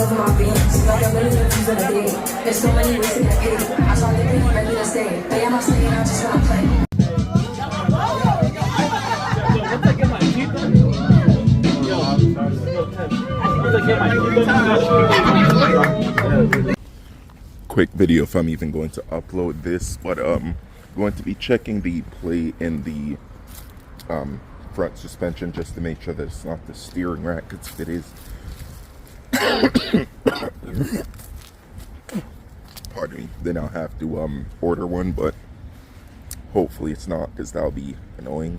over my beams. Like I'm really confused of the day. There's so many ways to get paid. I saw the thing ready to stay. But am I staying? I just wanna play. Quick video if I'm even going to upload this, but going to be checking the play in the front suspension just to make sure that it's not the steering rack, because if it is, pardon me, then I'll have to order one, but hopefully it's not, because that'll be annoying.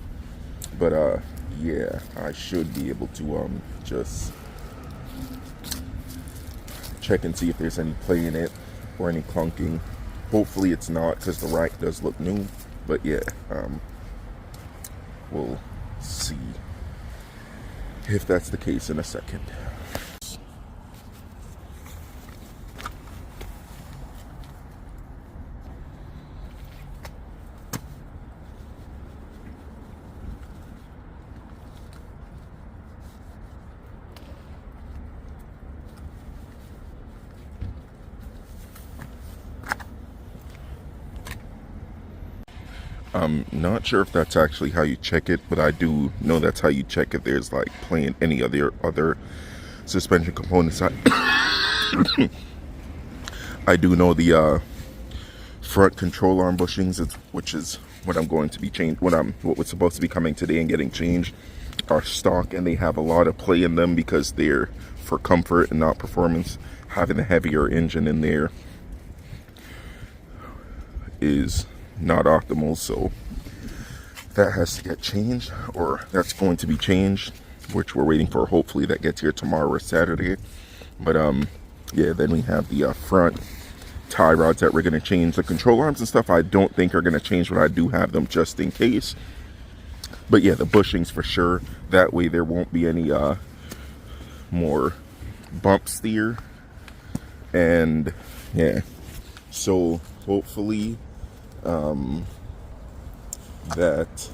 But yeah, I should be able to just check and see if there's any play in it or any clunking. Hopefully it's not, because the rack does look new. But yeah, we'll see if that's the case in a second. I'm not sure if that's actually how you check it, but I do know that's how you check if there's like playing any other suspension components. I do know the front control arm bushings, which is what I'm going to be changed. What was supposed to be coming today and getting changed, are stock, and they have a lot of play in them because they're for comfort and not performance. Having a heavier engine in there is not optimal, so that has to get changed, or that's going to be changed, which we're waiting for. Hopefully that gets here tomorrow or Saturday. But yeah, then we have the front tie rods that we're going to change. The control arms and stuff I don't think are going to change, but I do have them just in case. But yeah, the bushings for sure, that way there won't be any more bumps there. And yeah, so hopefully that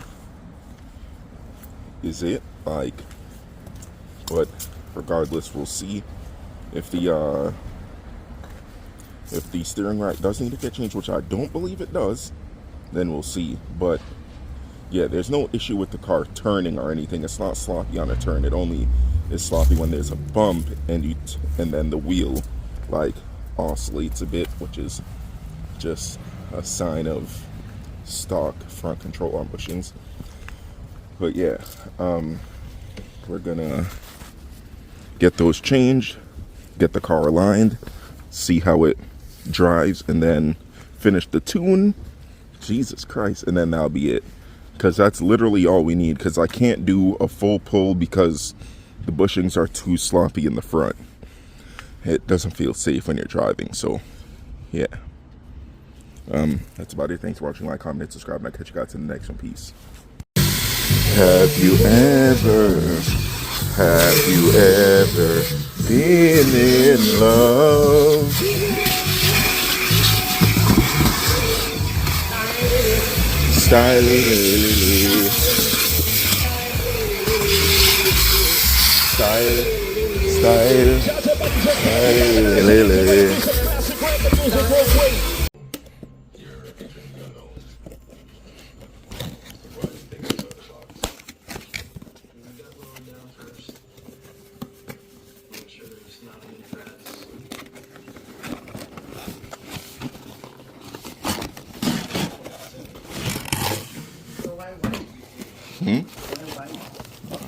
is it. Like, but regardless, we'll see if the steering rack does need to get changed, which I don't believe it does. Then we'll see. But yeah, there's no issue with the car turning or anything. It's not sloppy on a turn. It only is sloppy when there's a bump and then the wheel like oscillates a bit, which is just a sign of stock front control arm bushings. But yeah, we're gonna get those changed, get the car aligned, see how it drives, and then finish the tune. Jesus Christ, and then that'll be it, because that's literally all we need, because I can't do a full pull because the bushings are too sloppy in the front. It doesn't feel safe when you're driving. So yeah, that's about it. Thanks for watching. Like, comment, subscribe, and I'll catch you guys in the next one. Peace. Have you ever been in love? Style,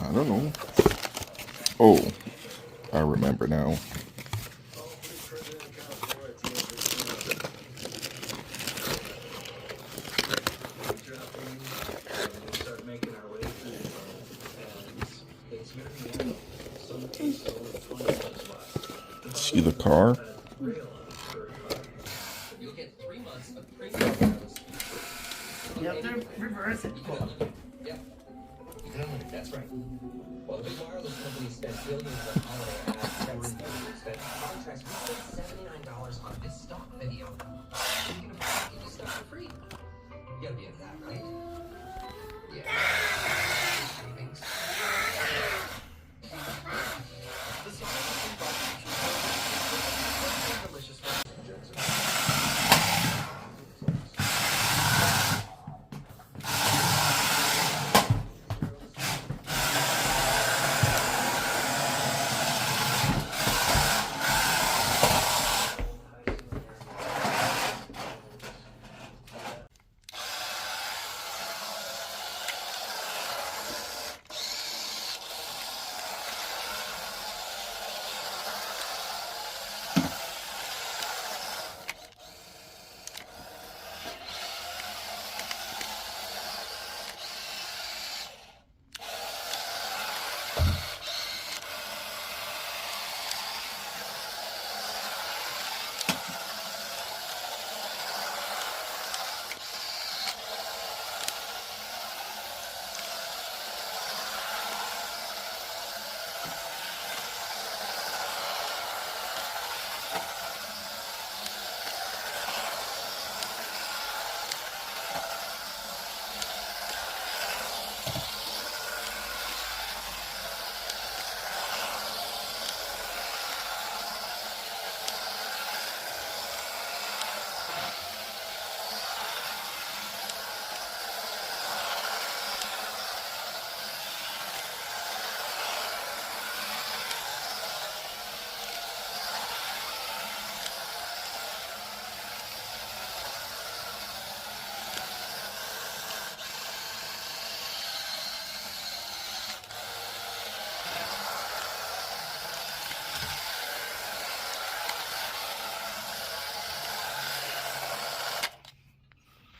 I don't know. Oh, I remember now. See the car? Yep, they're reversing. Yep. That's right. Well, the big wireless company spent billions on holiday ads that spent contracts. We spent $79 on this stock video.